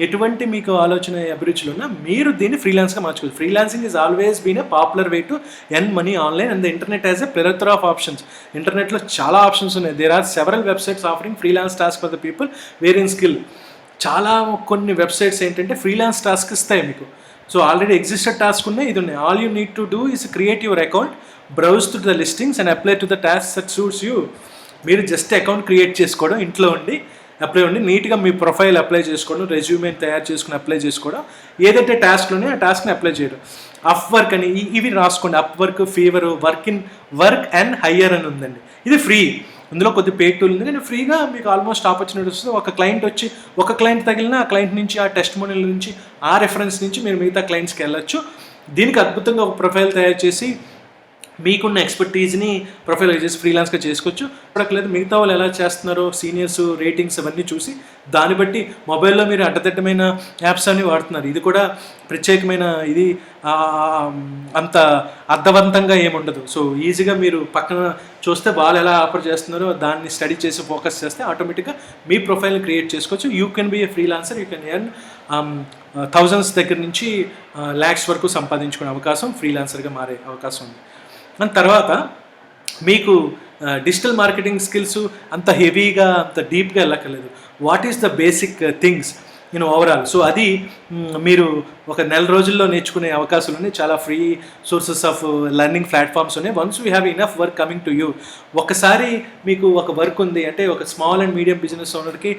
ఎటువంటి మీకు ఆలోచన అభిరుచులు ఉన్నా మీరు దీన్ని ఫ్రీలాన్స్గా మార్చుకోవచ్చు. Freelancing is always been a popular way to earn money online and the internet has a plethora of options. ఇంటర్నెట్లో చాలా ఆప్షన్స్ ఉన్నాయి. There are several websites offering freelance task for the people where in skill. కొన్ని websites ఏంటంటే freelance task ఇస్తాయి మీకు. So already existed task ఉన్నాయి, ఇది ఉన్నాయి. All you need to do is create your account, browse to the listings and apply to the task that suits you. మీరు just account create చేసుకోవడం, ఇంట్లో ఉండి నీట్గా మీ ప్రొఫైల్ అప్లై చేసుకోవడం, రెజ్యూమేని తయారు చేసుకుని అప్లై చేసుకోవడం, ఏదైతే టాస్క్లు ఉన్నాయో ఆ టాస్క్ని అప్లై చేయడం. అప్వర్క్ అని ఇవి రాసుకోండి. Upwork, fever, work and higher అని ఉందండి. ఇది ఫ్రీ. ఇందులో కొద్ది పెయిడ్ టూల్ ఉంది, కానీ ఫ్రీగా మీకు ఆల్మోస్ట్ ఆపర్చునిటీ వస్తుంది. ఒక క్లయింట్ తగిలిన ఆ క్లయింట్ నుంచి, ఆ టెస్టిమోనియల్ నుంచి, ఆ రెఫరెన్స్ నుంచి మీరు మిగతా క్లయింట్స్కి వెళ్ళొచ్చు. దీనికి అద్భుతంగా ఒక ప్రొఫైల్ తయారు చేసి మీకున్న ఎక్స్పర్టీజ్ని ప్రొఫైల్ చేసి ఫ్రీలాన్స్గా చేసుకోవచ్చు. లేదు మిగతా వాళ్ళు ఎలా చేస్తున్నారో సీనియర్స్ రేటింగ్స్ అవన్నీ చూసి దాన్ని బట్టి మొబైల్లో మీరు అడ్డదిడ్డమైన యాప్స్ అన్ని వాడుతున్నారు. ఇది కూడా ప్రత్యేకమైన, ఇది అంత అర్థవంతంగా ఏముండదు. సో ఈజీగా మీరు పక్కన చూస్తే వాళ్ళు ఎలా ఆఫర్ చేస్తున్నారో దాన్ని స్టడీ చేసి ఫోకస్ చేస్తే ఆటోమేటిక్గా మీ ప్రొఫైల్ని క్రియేట్ చేసుకోవచ్చు. You can be a freelancer, you can earn thousands దగ్గర నుంచి ల్యాక్స్ వరకు సంపాదించుకునే అవకాశం, ఫ్రీలాన్సర్గా మారే అవకాశం ఉంది. దాని తర్వాత మీకు డిజిటల్ మార్కెటింగ్ స్కిల్స్ అంత హెవీగా, అంత డీప్గా వెళ్ళక్కర్లేదు. What is the basic things overall. So అది మీరు ఒక నెల రోజుల్లో నేర్చుకునే అవకాశాలు ఉన్నాయి. చాలా free sources of learning platforms ఉన్నాయి. Once you have enough work coming to you. ఒకసారి మీకు ఒక వర్క్ ఉంది అంటే, ఒక స్మాల్ అండ్ మీడియం బిజినెస్ ఓనర్కి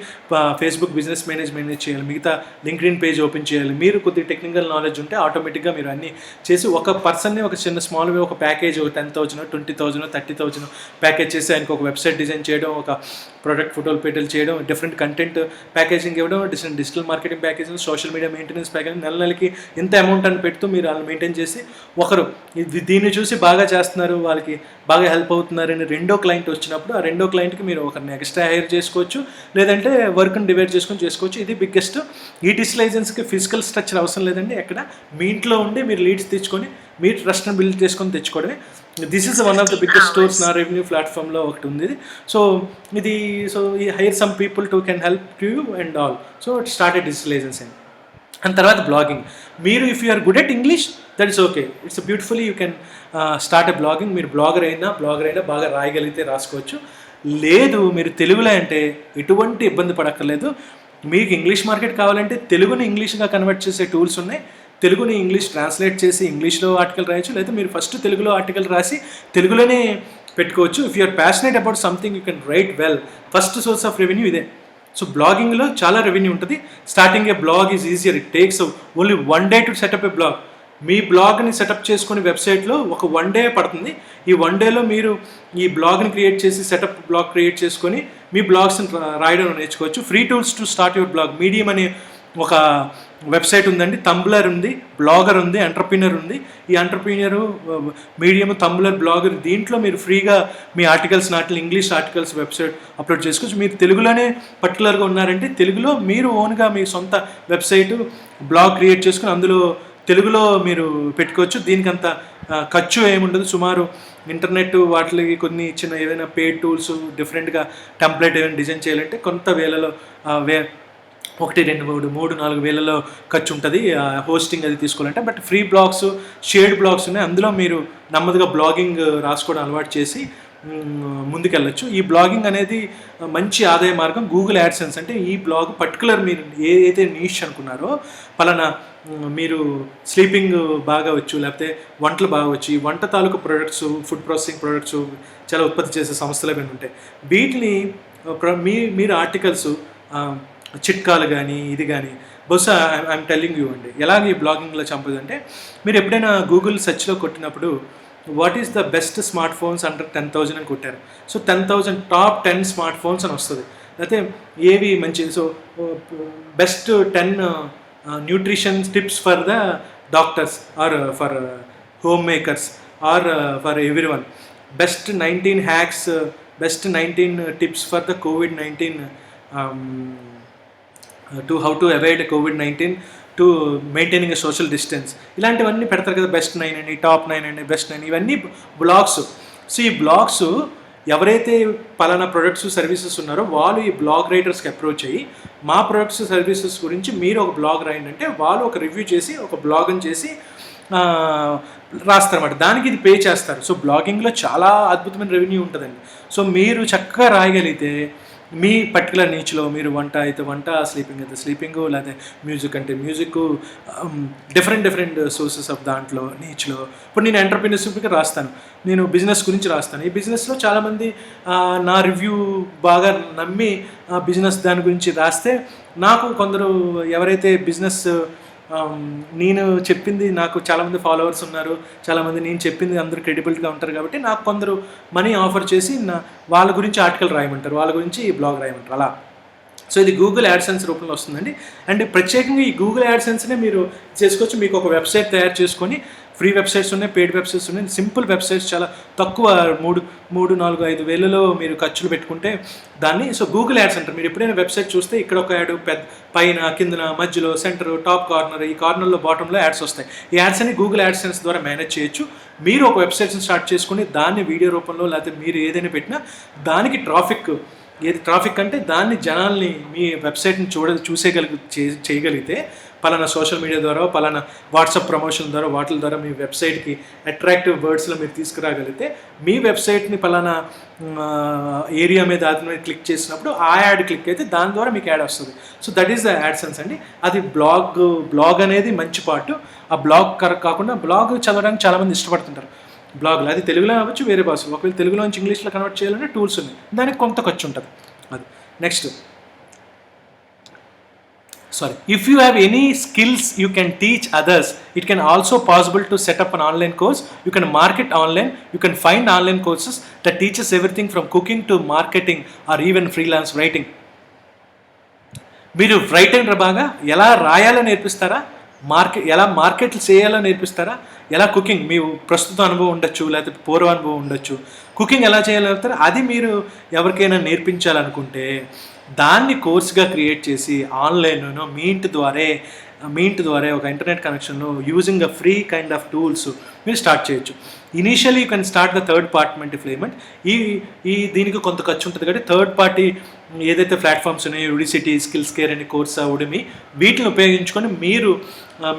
ఫేస్బుక్ బిజినెస్ మేనేజ్ చేయాలి, మిగతా లింక్డ్ఇన్ పేజ్ ఓపెన్ చేయాలి. మీరు కొద్దిగా టెక్నికల్ నాలెడ్జ్ ఉంటే ఆటోమేటిక్గా మీరు అన్నీ చేసి ఒక పర్సన్ని ఒక చిన్న స్మాల్ వే ఒక ప్యాకేజ్, ఒక 10,000, 20,000, 30,000 ప్యాకేజ్ చేసి ఆయనకు ఒక వెబ్సైట్ డిజైన్ చేయడం, ఒక ప్రోడక్ట్ ఫోటోలు పెట్టలు చేయడం, డిఫరెంట్ కంటెంట్ ప్యాకేజింగ్ ఇవ్వడం, digital marketing packaging, social media maintenance packaging, నెల నెలకి ఇంత అమౌంట్ అని పెడుతూ మీరు వాళ్ళని మెయింటైన్ చేసి ఒకరు దీన్ని చూసి బాగా చేస్తున్నారు, వాళ్ళకి బాగా హెల్ప్ అవుతున్నారని రెండో క్లయింట్ వచ్చినప్పుడు ఆ రెండో క్లయింట్కి మీరు ఒకరిని ఎక్స్ట్రా హైర్ చేసుకోవచ్చు, లేదంటే వర్క్ని డివైడ్ చేసుకొని చేసుకోవచ్చు. ఇది బిగ్గెస్ట్. ఈ డిజిటలైజేషన్కి ఫిజికల్ స్ట్రక్చర్ అవసరం లేదండి. ఎక్కడ మీ ఇంట్లో ఉండి మీరు లీడ్స్ తెచ్చుకొని మీరు ట్రస్ట్ని బిల్డ్ చేసుకొని తెచ్చుకోవడమే. This is one of the biggest stores నా రెవెన్యూ ప్లాట్ఫామ్లో ఒకటి ఉంది. సో ఈ hire some people to can help you and all. So it started digitalization. And తర్వాత బ్లాగింగ్. మీరు if you are good at English that is okay, it's beautifully you can start a blogging. మీరు blogger అయినా బాగా రాయగలిగితే రాసుకోవచ్చు. లేదు మీరు తెలుగులో అంటే ఎటువంటి ఇబ్బంది పడక్కర్లేదు. మీకు ఇంగ్లీష్ మార్కెట్ కావాలంటే తెలుగుని ఇంగ్లీష్గా కన్వర్ట్ చేసే టూల్స్ ఉన్నాయి. తెలుగుని ఇంగ్లీష్ ట్రాన్స్లేట్ చేసి ఇంగ్లీష్లో ఆర్టికల్ రాయొచ్చు, లేదా మీరు ఫస్ట్ తెలుగులో ఆర్టికల్ రాసి తెలుగులోనే పెట్టుకోవచ్చు. If you're passionate about something you can write well. First source of revenue ఇదే. సో బ్లాగింగ్లో చాలా రెవెన్యూ ఉంటుంది. Starting a blog is easier. It takes only 1 day to set up a blog. మీ బ్లాగ్ని సెటప్ చేసుకుని వెబ్సైట్లో ఒక 1 day పడుతుంది. ఈ 1 dayలో మీరు ఈ బ్లాగ్ని క్రియేట్ చేసి సెటప్ బ్లాగ్ క్రియేట్ చేసుకొని మీ బ్లాగ్స్ని రాయడం నేర్చుకోవచ్చు. Free tools to start your blog. Medium అనే ఒక వెబ్సైట్ ఉందండి, తంబ్లర్ ఉంది, బ్లాగర్ ఉంది, ఎంటర్ప్రీనర్ ఉంది. ఈ ఎంటర్ప్రీనరు, మీడియం, తంబ్లర్, బ్లాగర్, దీంట్లో మీరు ఫ్రీగా మీ articles English articles website upload చేసుకోవచ్చు. మీరు తెలుగులోనే పర్టికులర్గా ఉన్నారంటే తెలుగులో మీరు ఓన్గా మీ సొంత వెబ్సైట్ బ్లాగ్ క్రియేట్ చేసుకుని అందులో తెలుగులో మీరు పెట్టుకోవచ్చు. దీనికి అంత ఖర్చు ఏముండదు. సుమారు ఇంటర్నెట్ వాటికి కొన్ని చిన్న ఏదైనా పేడ్ టూల్స్ డిఫరెంట్గా టెంప్లెట్ ఏమైనా డిజైన్ చేయాలంటే కొంత వేలలో 1, 2, 3, 4 వేలలో ఖర్చు ఉంటుంది హోస్టింగ్ అది తీసుకోవాలంటే. But free blogs, shared blogs ఉన్నాయి. అందులో మీరు నెమ్మదిగా బ్లాగింగ్ రాసుకోవడం అలవాటు చేసి ముందుకెళ్ళచ్చు. ఈ బ్లాగింగ్ అనేది మంచి ఆదాయ మార్గం. గూగుల్ యాడ్సెన్స్ అంటే ఈ బ్లాగ్ పర్టికులర్ మీరు ఏదైతే నీష్ అనుకున్నారో, పలానా మీరు స్లీపింగ్ బాగా వచ్చు, లేకపోతే వంటలు బాగా వచ్చు, ఈ వంట తాలూకు ప్రొడక్ట్స్, ఫుడ్ ప్రాసెసింగ్ ప్రొడక్ట్స్ చాలా ఉత్పత్తి చేసే సంస్థలు ఏమైనా ఉంటాయి. వీటిని మీరు ఆర్టికల్స్, చిట్కాలు కానీ ఇది కానీ బహుశా ఐఎమ్ టెల్లింగ్ యూ అండి ఎలాగ ఈ బ్లాగింగ్లో చంపదంటే, మీరు ఎప్పుడైనా గూగుల్ సెర్చ్లో కొట్టినప్పుడు what is the best smart phones under 10,000 అని కొట్టారు. సో 10,000 టాప్ 10 స్మార్ట్ ఫోన్స్ అని వస్తుంది. అయితే ఏవి మంచి, so best 10 nutrition tips for the doctors or for homemakers or for everyone. Best 19 hacks, best 19 tips for the COVID-19 to how to avoid COVID-19 to maintaining a social distance. ఇలాంటివన్నీ పెడతారు కదా, best 9 అని, top 9 అని, best 9, ఇవన్నీ blogs. So ఈ blogs ఎవరైతే పలానా products services ఉన్నారో వాళ్ళు ఈ బ్లాగ్ రైటర్స్కి అప్రోచ్ అయ్యి మా ప్రొడక్ట్స్ సర్వీసెస్ గురించి మీరు ఒక బ్లాగ్ రాయండి అంటే వాళ్ళు ఒక రివ్యూ చేసి ఒక బ్లాగ్ని చేసి రాస్తారన్నమాట. దానికి ఇది పే చేస్తారు. సో బ్లాగింగ్లో చాలా అద్భుతమైన రెవెన్యూ ఉంటుందండి. సో మీరు చక్కగా రాయగలిగితే మీ పర్టికులర్ నీచ్లో, మీరు వంట అయితే వంట, స్లీపింగ్ అయితే స్లీపింగు, లేకపోతే మ్యూజిక్ అంటే మ్యూజిక్, డిఫరెంట్ సోర్సెస్ ఆఫ్ దాంట్లో నీచ్లో. ఇప్పుడు నేను ఎంటర్ప్రీనర్షిప్కి రాస్తాను, నేను బిజినెస్ గురించి రాస్తాను. ఈ బిజినెస్లో చాలామంది నా రివ్యూ బాగా నమ్మి బిజినెస్ దాని గురించి రాస్తే నాకు కొందరు ఎవరైతే బిజినెస్ నేను చెప్పింది, నాకు చాలామంది ఫాలోవర్స్ ఉన్నారు, చాలామంది నేను చెప్పింది అందరూ క్రెడిబిలిటీగా ఉంటారు కాబట్టి నాకు కొందరు మనీ ఆఫర్ చేసి వాళ్ళ గురించి ఆర్టికల్ రాయమంటారు, వాళ్ళ గురించి బ్లాగ్ రాయమంటారు అలా. సో ఇది గూగుల్ యాడ్సెన్స్ రూపంలో వస్తుందండి. అండ్ ప్రత్యేకంగా ఈ గూగుల్ యాడ్సెన్స్నే మీరు చేసుకోవచ్చు. మీకు ఒక వెబ్సైట్ తయారు చేసుకొని, ఫ్రీ వెబ్సైట్స్ ఉన్నాయి, పెయిడ్ వెబ్సైట్స్ ఉన్నాయి, సింపుల్ వెబ్సైట్స్ చాలా తక్కువ 3, 4, 5 వేలలో మీరు ఖర్చులు పెట్టుకుంటే దాన్ని. సో గూగుల్ యాడ్స్ అంటారు. మీరు ఎప్పుడైనా వెబ్సైట్ చూస్తే ఇక్కడ ఒక యాడ్ పైన, కిందన, మధ్యలో, సెంటర్, టాప్ కార్నర్, ఈ కార్నర్లో, బాటంలో యాడ్స్ వస్తాయి. ఈ యాడ్స్ అని గూగుల్ యాడ్సెన్స్ ద్వారా మేనేజ్ చేయొచ్చు. మీరు ఒక వెబ్సైట్ని స్టార్ట్ చేసుకుని దాన్ని వీడియో రూపంలో, లేకపోతే మీరు ఏదైనా పెట్టినా దానికి ట్రాఫిక్ అంటే దాన్ని జనాల్ని మీ వెబ్సైట్ని చేయగలిగితే పలానా సోషల్ మీడియా ద్వారా, పలానా వాట్సాప్ ప్రమోషన్ ద్వారా, వాటి ద్వారా మీ వెబ్సైట్కి అట్రాక్టివ్ వర్డ్స్లో మీరు తీసుకురాగలిగితే మీ వెబ్సైట్ని పలానా ఏరియా మీద దాని మీద క్లిక్ చేసినప్పుడు ఆ యాడ్ క్లిక్ అయితే దాని ద్వారా మీకు యాడ్ వస్తుంది. So that is the AdSense అండి. అది బ్లాగ్ అనేది మంచి పార్ట్. ఆ బ్లాగ్ కాకుండా బ్లాగ్ చదవడానికి చాలామంది ఇష్టపడుతుంటారు. బ్లాగ్లో అది తెలుగులో అవ్వచ్చు, వేరే భాషలో. ఒకవేళ తెలుగులో నుంచి ఇంగ్లీష్లో కన్వర్ట్ చేయాలంటే టూల్స్ ఉన్నాయి, దానికి కొంత ఖర్చు ఉంటుంది. అది next. If you have any skills you can teach others, it can also possible to set up an online course. You can market online. You can find online courses that teaches everything from cooking to marketing or even freelance writing. మీరు writer బాగా ఎలా రాయాలో నేర్పిస్తారా, ఎలా మార్కెట్లు చేయాలో నేర్పిస్తారా, ఎలా cooking మీ ప్రస్తుత అనుభవం ఉండొచ్చు, లేకపోతే పూర్వ అనుభవం ఉండొచ్చు, కుకింగ్ ఎలా చేయాలో చెప్తారా, అది మీరు ఎవరికైనా నేర్పించాలనుకుంటే దాన్ని కోర్స్గా క్రియేట్ చేసి ఆన్లైన్లోనో మీ ఇంటి ద్వారా ఒక ఇంటర్నెట్ కనెక్షన్లో using a free kind of tools మీరు స్టార్ట్ చేయొచ్చు. Initially you can start the third party payment. దీనికి కొంత ఖర్చు ఉంటుంది కాబట్టి థర్డ్ పార్టీ ఏదైతే ప్లాట్ఫామ్స్ ఉన్నాయో, యూడిసిటీ, స్కిల్స్ కేర్ అని, కోర్సా, ఉడిమి, వీటిని ఉపయోగించుకొని మీరు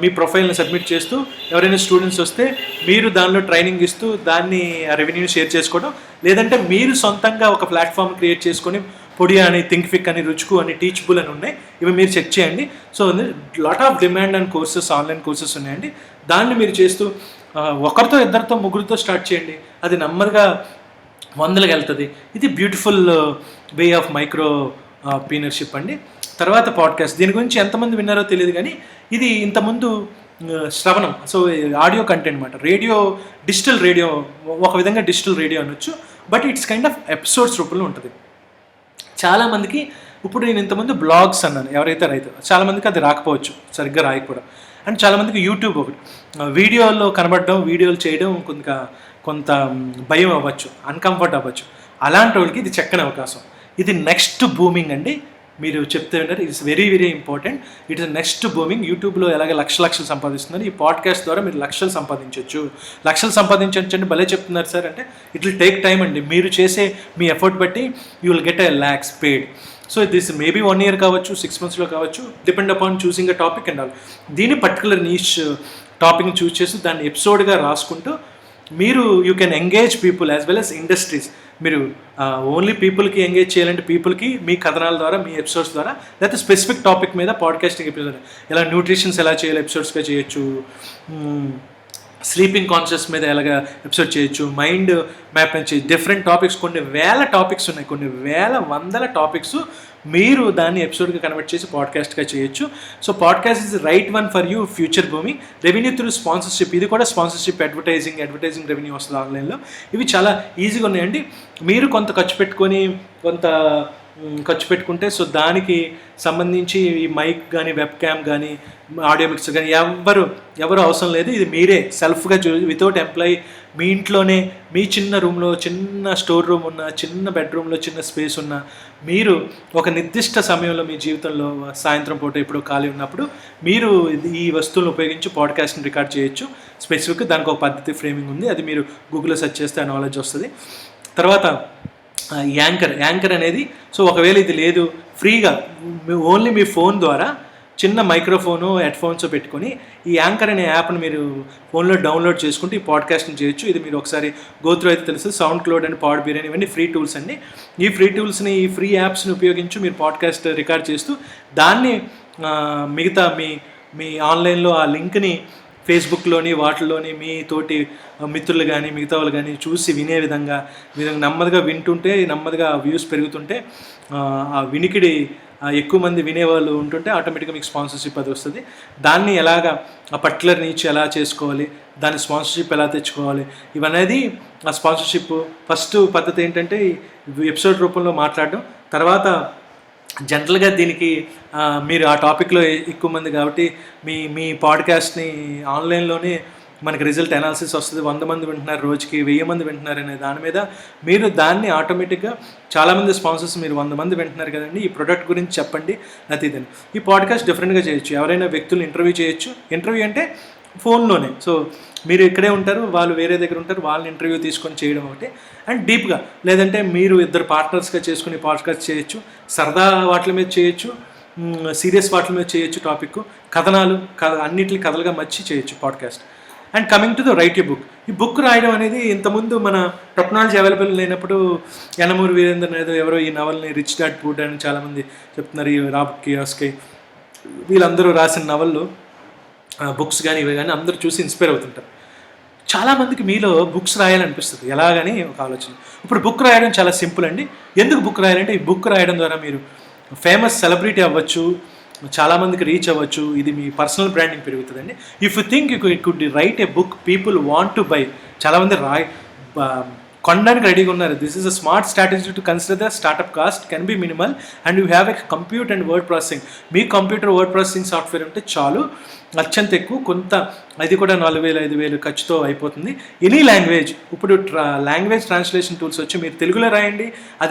మీ ప్రొఫైల్ని సబ్మిట్ చేస్తూ ఎవరైనా స్టూడెంట్స్ వస్తే మీరు దానిలో ట్రైనింగ్ ఇస్తూ దాన్ని రెవెన్యూని షేర్ చేసుకోవడం, లేదంటే మీరు సొంతంగా ఒక ప్లాట్ఫామ్ క్రియేట్ చేసుకొని పొడియా అని, థింక్ఫిక్ అని, రుచుకు అని, టీచబుల్ అని ఉన్నాయి, ఇవి మీరు చెక్ చేయండి. So lot of demand and courses, online courses ఉన్నాయండి. దాన్ని మీరు చేస్తూ ఒకరితో, ఇద్దరితో, ముగ్గురితో స్టార్ట్ చేయండి. అది నెమ్మదిగా వందలకు వెళ్తుంది. ఇది బ్యూటిఫుల్ వే ఆఫ్ మైక్రో పీనర్షిప్ అండి. తర్వాత పాడ్కాస్ట్, దీని గురించి ఎంతమంది విన్నారో తెలియదు కానీ ఇది ఇంతకుముందు శ్రవణం, సో ఆడియో కంటెంట్ అనమాట. డిజిటల్ రేడియో, ఒక విధంగా డిజిటల్ రేడియో అనొచ్చు, but it's kind of episodes రూపంలో ఉంటుంది. చాలామందికి ఇప్పుడు నేను ఇంతకుముందు బ్లాగ్స్ అన్నాను, ఎవరైతే చాలామందికి అది రాకపోవచ్చు, సరిగ్గా రాయకపోవడం. అండ్ చాలామందికి యూట్యూబ్ ఒకటి వీడియోలో కనబడడం, వీడియోలు చేయడం కొంత భయం అవ్వచ్చు, అన్కంఫర్ట్ అవ్వచ్చు. అలాంటి వాళ్ళకి ఇది చక్కని అవకాశం. ఇది నెక్స్ట్ బూమింగ్ అండి. మీరు చెప్తే విన్నారు, it's very very important. It is next booming. యూట్యూబ్లో ఎలాగ లక్షలు సంపాదిస్తున్నారు, ఈ పాడ్కాస్ట్ ద్వారా మీరు లక్షలు సంపాదించవచ్చు అంటే భలే చెప్తున్నారు సార్ అంటే, ఇట్ విల్ టేక్ టైం అండి. మీరు చేసే మీ ఎఫర్ట్ బట్టి you will get lakhs paid. So this maybe 1 year కావచ్చు, 6 monthsలో కావచ్చు, depend upon choosing a topic and all. దీని పర్టికులర్ నీష్ టాపిక్ని చూస్ చేసి దాన్ని ఎపిసోడ్గా రాసుకుంటూ మీరు you can engage people as well as industries. మీరు ఓన్లీ పీపుల్కి ఎంగేజ్ చేయాలంటే పీపుల్కి మీ కథనాల ద్వారా, మీ ఎపిసోడ్స్ ద్వారా, లేకపోతే స్పెసిఫిక్ టాపిక్ మీద పాడ్కాస్టింగ్ ఎపిసోడ్, ఎలా న్యూట్రిషన్స్ ఎలా చేయాలి ఎపిసోడ్స్గా చేయొచ్చు, స్లీపింగ్ కాన్షియస్ మీద ఎలాగ ఎపిసోడ్ చేయొచ్చు, మైండ్ మ్యాప్ నుంచి డిఫరెంట్ టాపిక్స్, కొన్ని వేల టాపిక్స్ ఉన్నాయి, కొన్ని వందల టాపిక్స్. మీరు దాన్ని ఎపిసోడ్గా కన్వర్ట్ చేసి పాడ్కాస్ట్గా చేయొచ్చు. So podcast is right one for you future booming. Revenue through sponsorship, ఇది కూడా స్పాన్సర్షిప్, అడ్వర్టైజింగ్ రెవెన్యూ వస్తుంది ఆన్లైన్లో. ఇవి చాలా ఈజీగా ఉన్నాయండి. మీరు కొంత ఖర్చు పెట్టుకుంటే సో దానికి సంబంధించి ఈ మైక్ కానీ, వెబ్ క్యామ్ కానీ, ఆడియో మిక్సర్ కానీ ఎవరు అవసరం లేదు. ఇది మీరే సెల్ఫ్గా వితౌట్ ఎంప్లాయీ మీ ఇంట్లోనే, మీ చిన్న రూమ్లో, చిన్న స్టోర్ రూమ్ ఉన్న, చిన్న బెడ్రూమ్లో, చిన్న స్పేస్ ఉన్న, మీరు ఒక నిర్దిష్ట సమయంలో మీ జీవితంలో సాయంత్రం పూట ఇప్పుడు ఖాళీ ఉన్నప్పుడు మీరు ఈ వస్తువులను ఉపయోగించి పాడ్కాస్ట్ని రికార్డ్ చేయొచ్చు. స్పెసిఫిక్గా దానికి ఒక పద్ధతి, ఫ్రేమింగ్ ఉంది. అది మీరు గూగుల్లో సెర్చ్ చేస్తే ఆ నాలెడ్జ్ వస్తుంది. తర్వాత యాంకర్ అనేది, సో ఒకవేళ ఇది లేదు, ఫ్రీగా ఓన్లీ మీ ఫోన్ ద్వారా చిన్న మైక్రోఫోను, హెడ్ఫోన్స్ పెట్టుకొని ఈ యాంకర్ అనే యాప్ని మీరు ఫోన్లో డౌన్లోడ్ చేసుకుంటే ఈ పాడ్కాస్ట్ని చేయొచ్చు. ఇది మీరు ఒకసారి గోత్రూ అయితే తెలుస్తుంది. సౌండ్ క్లౌడ్ అండ్ పాడ్ బిర్యానీ ఇవన్నీ ఫ్రీ టూల్స్ అండి. ఈ ఫ్రీ యాప్స్ని ఉపయోగించి మీరు పాడ్కాస్ట్ రికార్డ్ చేస్తూ దాన్ని మిగతా మీ ఆన్లైన్లో ఆ లింక్ని ఫేస్బుక్లోని, వాటిల్లోని మీ తోటి మిత్రులు కానీ, మిగతా వాళ్ళు కానీ చూసి వినే విధంగా నెమ్మదిగా వింటుంటే, నెమ్మదిగా వ్యూస్ పెరుగుతుంటే, ఆ వినికిడి ఎక్కువ మంది వినేవాళ్ళు ఉంటుంటే ఆటోమేటిక్గా మీకు స్పాన్సర్షిప్ అది వస్తుంది. దాన్ని ఎలాగా ఆ పర్టికులర్ నీచ్ ఎలా చేసుకోవాలి, దాని స్పాన్సర్షిప్ ఎలా తెచ్చుకోవాలి, ఇవనేది ఆ స్పాన్సర్షిప్ ఫస్ట్ పద్ధతి ఏంటంటే ఎపిసోడ్ రూపంలో మాట్లాడడం. తర్వాత జనరల్గా దీనికి మీరు ఆ టాపిక్లో ఎక్కువ మంది కాబట్టి మీ పాడ్కాస్ట్ని ఆన్లైన్లోనే మనకి రిజల్ట్ అనాలిసిస్ వస్తుంది. 100 మంది వింటున్నారు, రోజుకి 1000 మంది వింటున్నారు అనే దాని మీద మీరు దాన్ని ఆటోమేటిక్గా చాలామంది స్పాన్సర్స్, మీరు 100 మంది వింటున్నారు కదండి, ఈ ప్రొడక్ట్ గురించి చెప్పండి అది ఇదని. ఈ పాడ్కాస్ట్ డిఫరెంట్గా చేయొచ్చు. ఎవరైనా వ్యక్తులు ఇంటర్వ్యూ చేయొచ్చు. ఇంటర్వ్యూ అంటే ఫోన్లోనే, సో మీరు ఇక్కడే ఉంటారు, వాళ్ళు వేరే దగ్గర ఉంటారు, వాళ్ళని ఇంటర్వ్యూ తీసుకొని చేయడం ఒకటి. అండ్ డీప్గా, లేదంటే మీరు ఇద్దరు పార్ట్నర్స్గా చేసుకుని పాడ్కాస్ట్ చేయొచ్చు. సరదా వాటి మీద చేయొచ్చు, సీరియస్ వాటి మీద చేయొచ్చు. టాపిక్ అన్నిటిని కథలుగా మర్చి చేయొచ్చు podcast. And coming to the right a book. ఈ బుక్ రాయడం అనేది ఇంతకుముందు మన టెక్నాలజీ అవైలబుల్ లేనప్పుడు యనమూరి వీరేంద్ర ఏదో ఎవరో ఈ నవల్ని రిచ్ డాడ్ పూర్ డాడ్ అని చాలామంది చెప్తున్నారు. ఈ రాబర్ట్ కియోస్కి వీళ్ళందరూ రాసిన నవళ్ళు, బుక్స్ కానీ ఇవి కానీ అందరూ చూసి ఇన్స్పైర్ అవుతుంటారు. చాలామందికి మీలో బుక్స్ రాయాలనిపిస్తుంది, ఎలాగని ఒక ఆలోచన. ఇప్పుడు బుక్ రాయడం చాలా సింపుల్ అండి. ఎందుకు బుక్ రాయాలంటే ఈ బుక్ రాయడం ద్వారా మీరు ఫేమస్ సెలబ్రిటీ అవ్వచ్చు, చాలామందికి రీచ్ అవ్వచ్చు. ఇది మీ పర్సనల్ బ్రాండింగ్ పెరుగుతుందండి. If you think you could write a book people want to buy. చాలామంది కొనడానికి రెడీగా ఉన్నారు. This is a smart strategy to consider the startup cost can be minimal and you have a compute and word processing. మీ computer word processing software ఉంటే చాలు, అత్యంత ఎక్కువ, కొంత అది కూడా 4,000 5,000 ఖర్చుతో అయిపోతుంది. ఎనీ లాంగ్వేజ్, ఇప్పుడు లాంగ్వేజ్ ట్రాన్స్లేషన్ టూల్స్ వచ్చి మీరు తెలుగులో రాయండి, అది